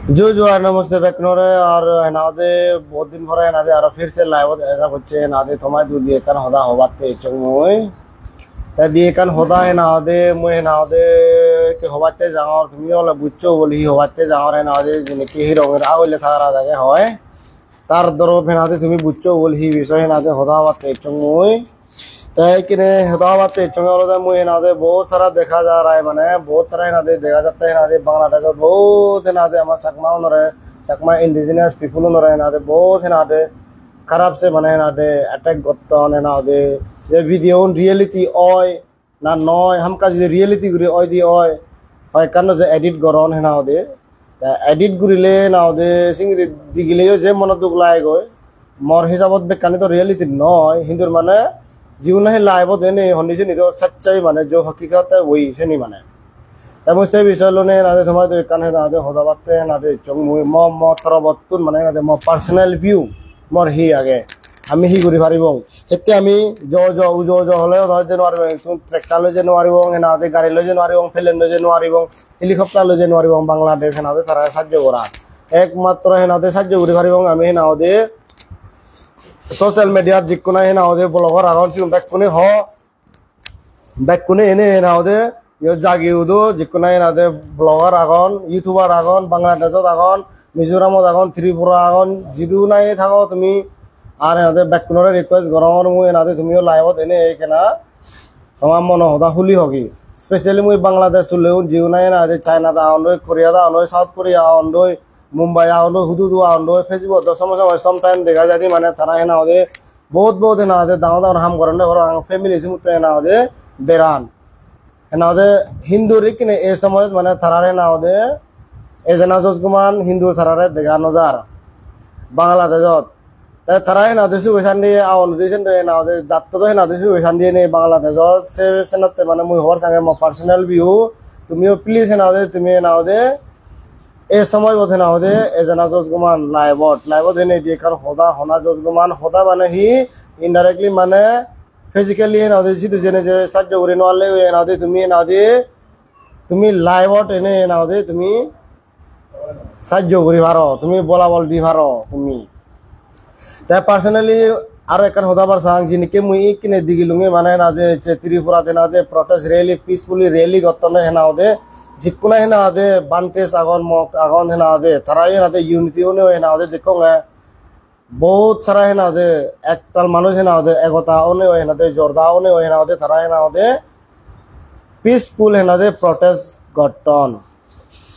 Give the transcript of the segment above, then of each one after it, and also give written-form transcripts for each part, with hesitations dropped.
जो जो है नमस्ते बैकनोर है और नादे बहुत दिन भर है नादे और फिर से लाइव ऐसा बच्चे नादे तुम्हारे दूध दिए कन होदा होबाते चंगोय ते दिए कन होदा है नादे मुझे नादे के होबाते जाओ तुम्हें वाला बुच्चो बोली होबाते जाओ है नादे जिनके ही रोंगे राव ले था रहा था होय तार दरो फिर नादे तुम्हें बुच्चो बोली विषय नादे होदा होबाते चंगोय किने हदावते चंगालों मुझे नादे बहुत सारा देखा जा रहा है माने बहुत सारा नादे देखा जाता है नादे बांग्लादेश बहुत नादे हमारे सकमा इंडिजिनियस पीपल नादे बहुत नादे खराब से माने नादे अटैक करते नादे ये वीडियो रियलिटी ओय ना नॉय हम का जो रियलिटी गुरी ओय दी ओय होय कानो जो एडिट गरन है नादे एडिट गुरीले नादे सिंगरी दिगिले जे मन दुख लाए गए मोर हिसाबत बेकानी तो रियलिटी नॉय हिंदुर माने जीवन है लाइव देने होने से नहीं तो सच्चाई माने जो हकीकत है वही से नहीं माने तब मुझसे विषय लोने नादे तुम्हारे तो कान है नादे होदा बातें हैं नादे चंग मुझे मो तरबतुन माने नादे मो पर्सनल व्यू मोर ही आगे हमें ही गुरी भारी बोंग इतने हमें जो हले उधर जनवरी में तुम ट्रैक्टर लो जनवरी बोंग है नादे गाड़ी लो जनवरी बोंग प्लेन लो जनवरी बोंग हेलीकॉप्टर लो जनवरी बोंग बांग्लादेश है नादे सारा साज्य गोरा एकमात्र है नादे साज्य गुरी भारी बोंग हमें नादे सोशल मीडिया जिक्कुना है नादे ब्लॉगर आगन सिम बैकुने इन्हें है नादे यो जागी उदो जिक्कुना है नादे ब्लॉगर आगन यूट्यूबर आगन बांग्लादेश आगन मिजोराम आगन त्रिपुरा आगन जिदु ना ये थागो तुम्ही आरे नादे बैकुनरे रिक्वेस्ट गरन मुए नादे तुमियो लाइव देने एक ना तमाम मन होदा हुली होगी स्पेशली मुए बांग्लादेश तुलेउ जिउना है नादे चाइना दा आंदो कोरिया दा आंदो साउथ कोरिया आंदो मुंबई आंदो हुदुदु आंदो फेसबुक तो सम टाइम देखा जाती माने थारा है नादे बहुत है नादे दाव दाव हम करने और फैमिली से मुते है नादे बेरान है नादे हिंदू रिकने ए समय माने थारा है नादे ए जना जसगुमान हिंदू थारा रे देखा नजार बांग्लादेशत थारा है नादे सु वैसांडी आउन देशन दे नादे जात्तो तो है नादे सु वैसांडी ने बांग्लादेशत से सनते माने मुई होर संगे मो पर्सनल व्यू तुमियो प्लीज है नादे तुमी नादे ए समय वो थे नादे ए जना जसगुमान लाइव देने दिए कर होदा होना जसगुमान होदा माने ही इनडायरेक्टली माने फिजिकली है नादे सिधु जेने जे सज्ज उरे नवाले है नादे तुमी लाइव एने नादे तुमी सज्ज उरे भारो तुमी बोला बोल दी भारो तुमी ते पर्सनली आरो एक होदा बार सांग जिनके मुई किने दिगिलुंगे माने नादे त्रिपुरा दे नादे प्रोटेस्ट रैली पीसफुली रैली गतने है नादे जिक्कुना है नादे बांटेस आगन मक आगन है नादे थारा है नादे यूनिटी होने है नादे देखोगे बहुत सारा है नादे एकटाल मानुष है नादे एकता होने है नादे जोरदा होने है नादे थारा है नादे पीसफुल है नादे प्रोटेस्ट गठन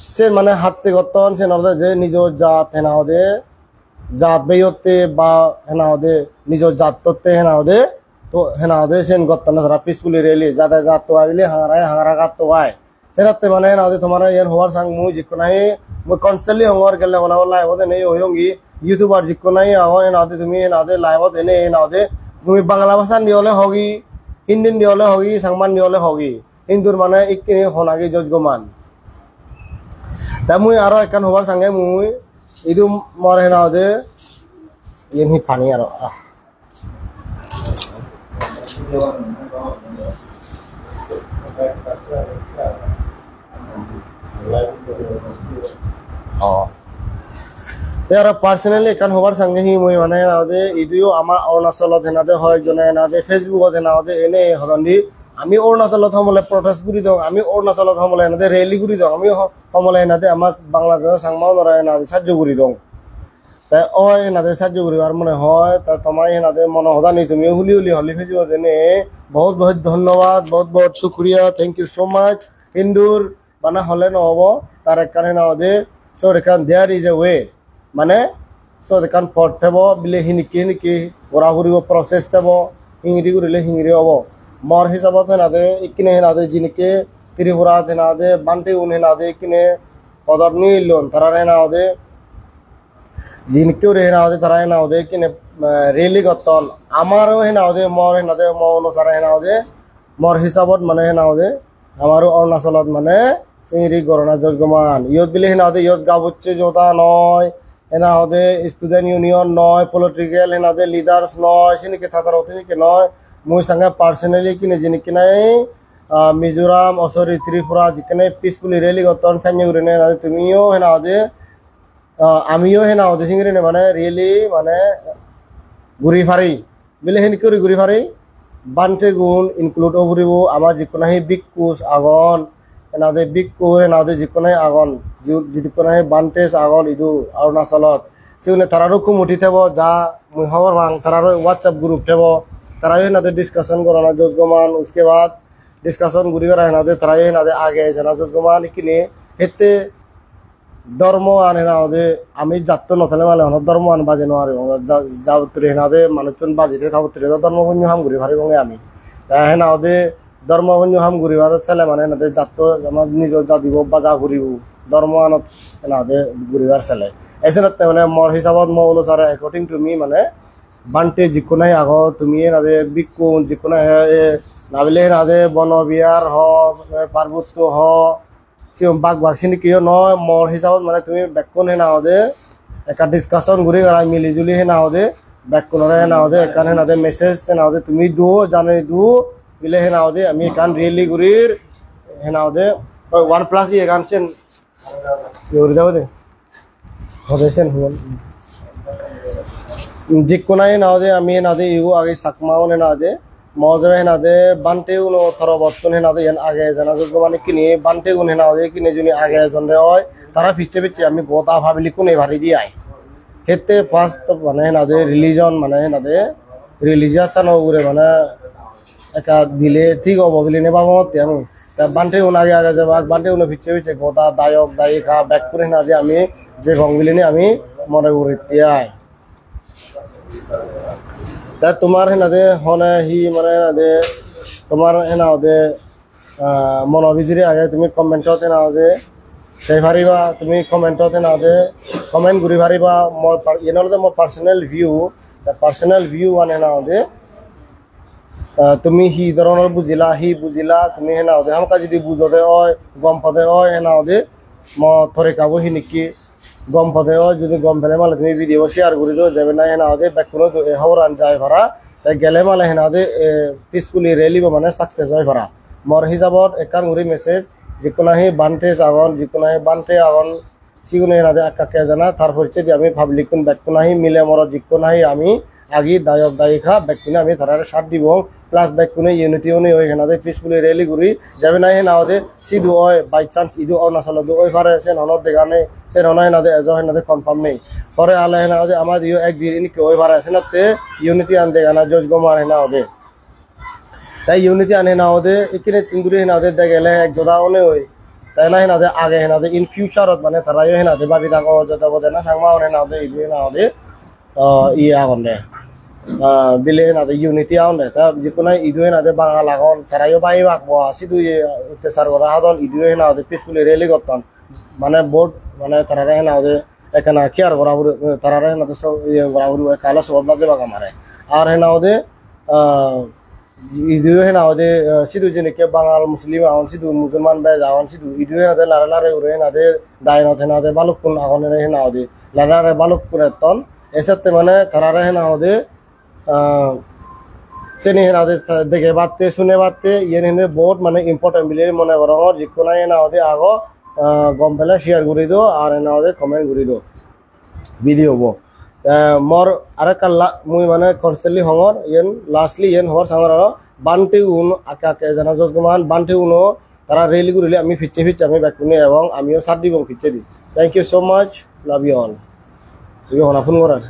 से माने हाथते गठन से नादे जे निजो जात है नादे जात बेयोते बा है नादे निजो जात तोते है नादे तो है नादे सेन गठन थारा पीसफुली रैली ज्यादा जात तो आइले हांगरा गात तो आए सेरते माने नादे तुम्हारा यार होवार संग मु जिक्को नहीं मु कॉन्स्टेंटली होवार गेले होना लाइव दे नहीं होयोंगी यूट्यूबर जिक्को नहीं आवन नादे तुमी नादे लाइव देने नादे तुमी बांग्ला भाषा नियोले होगी हिंदी नियोले होगी संगमान नियोले होगी हिंदुर माने इक्किने होनागे जजगमान ता मु आरो एकन होवार संगे मु इदु मोर है नादे येनि पानी आरो तेरा पर्सनली कान होबार संगे ही मुई माने नादे इदियो आमा अरुणाचल देनादे হয় জনে নাদে ফেসবুক দেনাদে এনে হদন্দি আমি অৰুণাচলত হমলে প্ৰটেস্ট কৰি দং আমি অৰুণাচলত হমলে নাদে রেলি করি দং আমি হমলে নাদে আমার বাংলাদেশ সাংমাও নরায় নাদে সাহায্য করি দং তাই ওই নাদে সাহায্য করিবার মনে হয় তা তোমায় নাদে মনে হদা নি তুমি হুলি হলি ফেসবুক দেনে बहुत धन्यवाद बहुत शुक्रिया thank you so much Hindur माना हले नहबो तार एकखाने नादे सो देखान देयर इज अ वे माने सो देखान फटथेबो बिले हिनिकी गरा गुरिबो प्रोसेस तेबो हिंगरी गुरिले हिंगरी हबो मोर हिसाबत नादे इकिने नादे जिनके त्रिपुरा नादे बांटे उन नादे इकिने पदरनी लोन तारारे नादे जिनके रे नादे तारारे नादे इकिने रेली गतन आमारो है नादे मोर है नादे मो अनुसार है नादे मोर हिसाबत माने है नादे हमारो अरुणाचलत माने सिंगरी गरना जजगमान इयत बिले है नादे इयत गाबुच्चे जोता नय है नादे स्टूडेंट यूनियन नय पॉलिटिकल है नादे लीडर्स नय सिनिके थातार होते के नय मुई संगे पर्सनली किने जिनके नै मिजोराम असरी त्रिपुरा जिकने पीसफुली रैली गतन सान्य गुरिने नादे तुमियो है नादे আমিও হে নাও দেশিং রে মানে রিয়েলি মানে ঘুরি ফারি বিলে হেন করি ঘুরি ফারি বান্টে গুণ ইনক্লুড অবরিব আমার যিকোনো হে বিগ কুস আগন এনাদে বিগ কু এনাদে যিকোনো আগন যিকোনো হে বান্টেস আগন ইদু অৰুণাচলত সেগুলো তারারও কুমুটি থেব যা মুই খবর ভাঙ তারারও হোয়াটসঅ্যাপ গ্রুপ থেব তারাও এনাদে ডিসকাশন করানো জোজ গমান উসকে বাদ ডিসকাশন ঘুরি করা এনাদে তারাও এনাদে আগে জানা জোজ গমান কিনে হেতে ধর্ম আনে না ওদের আমি যাত্রা নথালে মানে অনেক ধর্ম আন বাজে নোয়ারে যাবতরে হেনাদে মানুষজন বাজিতে খাবতরে ধর্মপূর্ণ হাম ঘুরি ভারি বঙ্গে আমি হেনা ওদের ধর্মপূর্ণ হাম ঘুরি ভার ছেলে মানে হেনাদে যাত্রা আমার নিজের যা দিব বা যা ঘুরিব ধর্ম আনত হেনাদে ঘুরিবার ছেলে এসে মানে মোর হিসাবত মই অনুসারে অ্যাকর্ডিং টু মি মানে বান্টে যিকোনো আগ তুমি হেনাদে বিক্ষু যিকোনো নাবিলে হেনাদে বনবিহার হ পার্বত্য হ বাঘ বাঘিনী কিয় নয় মোর হিসাবত মানে তুমি ব্যাকুণ হে না হদে একটা ডিসকাশন ঘুরি করা মিলিজুলি হে না হদে ব্যাকুণরে হে না হদে একান হে না হদে মেসেজ হে না হদে তুমি দু জানে দু বিলে হে না হদে আমি একান রিয়েলি ঘুরির হে না হদে 1+ একান সেন ঘুরি যাবো দে হদে সেন হুন যিকোনো হে না হদে আমি হে না হদে ইগো আগে সাকমাও হে না হদে মজা হে না দে বান্টে উনো থর বর্তন হে না দে আগে জানা যোগ্য মানে কিনে বান্টে উন হে না দে কিনে জুনি আগে জনরে হয় তারা পিছে পিছে আমি গোটা ভাবিলি কোনে ভারি দি আই হেতে ফার্স্ট মানে হে না দে রিলিজন মানে হে না দে রিলিজিয়াস ন উরে মানে একা দিলে ঠিক হবো বলি নে বাবা মতে আমি বান্টে উন আগে আগে যাবা বান্টে উন পিছে পিছে গোটা দায়ক দায়িকা ব্যাক করে না দে আমি যে গংবিলি নে আমি মনে উরে আই তা তোমার হেনা দে হনে হি মানে হেনা দে তোমার হেনা দে মনোবিজিরে আগে তুমি কমেন্টতে না দে সেই পারিবা তুমি কমেন্টতে না দে কমেন্ট ঘুরি পারিবা মোর এনলতে মোর পার্সোনাল ভিউ মানে না দে তুমি হি ধরনের বুঝিলা তুমি হেনা দে হামকা যদি বুঝতে হয় গম পাতে হয় হেনা দে ম থরে কাবো হি নিকি গম পাতে হয় যদি গম পেলে মালে তুমি ভিডিও শেয়ার করে দিও যাবে না হেনা দে ব্যাকুনো খবর আন যায় ভরা তাই গেলে মালে হেনা দে পিসফুলি রেলিব মানে সাকসেস হয় ভরা মোর হিসাবত একান ঘুরি মেসেজ যিকোনো হি বান্টে আগন যিকোনো হি বান্টে আগন সিগুনে হেনা দে আকাকে জানা তার পরিচয় দিয়ে আমি পাবলিক কোন ব্যাকুনো হি মিলে মোর যিকোনো হি আমি আগে দায়ক দায়িকা ব্যাকুনে আমি ধরার সাথ দিব প্লাস ব্যাকুনে ইউনিটি উনি হয় হেনা দে পিসফুলি রেলি ঘুরি যাবে না হেনা দে সিধু হয় বাই চান্স ইদু অরুণাচল দু ওই পারে সে ননদ দেখানে সে ননয় হেনা দে এজো হেনা দে কনফার্ম নেই পরে আলে হেনা দে আমার ইউ এক দিন ইনকে ওই পারে আছে না তে ইউনিটি আন দেখানা জজ গমার হেনা দে তাই ইউনিটি আনে না দে ইকিনে তিনগুরি হেনা দে দেখলে এক জোড়া অনে হই তাই না হেনা দে আগে হেনা দে ইন ফিউচারত মানে তারাই হেনা দে ভাবি থাকো যত বদে না সাংমা হেনা দে ইদু হেনা দে ইয়ে আগন দে বিলে হেনা দে ইউনিটি আউন দে তা যিকোনো ইদু হেনা দে বাঙাল আগন তারাইও বাই বাকবো সিধু অত্যাচার করা হাদন ইদু হেনা দে পিসফুলি রেলি করতন মানে বোর্ড মানে তারা হেনা দে এখানে কেয়ার বরাবর তারা হেনা দে সব ইয়ে বরাবর কালো সব বাজে বাগা মারে আর হেনা দে ইদু হেনা দে সিধু যেনেকে বাঙাল মুসলিম আহন সিধু মুসলমান বেজ আহন সিধু ইদু হেনা দে লারে লারে উড়ে হেনা দে দায়নত হেনা দে বালুকুন আগন হেনা দে লারে বালুকুন এতন এসাতে মানে তারা হেনা দে সেনি হেনা দে দেখে বাতে শুনে বাতে ইয়ে হেনে বহুত মানে ইম্পর্টেন্ট বিলে মনে করো যিকোনো হেনা দে আগ গম পেলে শেয়ার করে দিও আর হেনা দে কমেন্ট করে দিও ভিডিও বো মোর আরে কাল্লা মুই মানে কনস্ট্যান্টলি হমর ইয়েন লাস্টলি ইয়েন হমর সামর বান্টে উন আকাকে জানা জজ গমান বান্টে উনো তারা রেলি গুরিলে আমি ফিচ্ছে আমি ব্যাকুনে এবং আমিও সাথ দিব ফিচ্ছে দি thank you so much love you all you হনা ফোন করার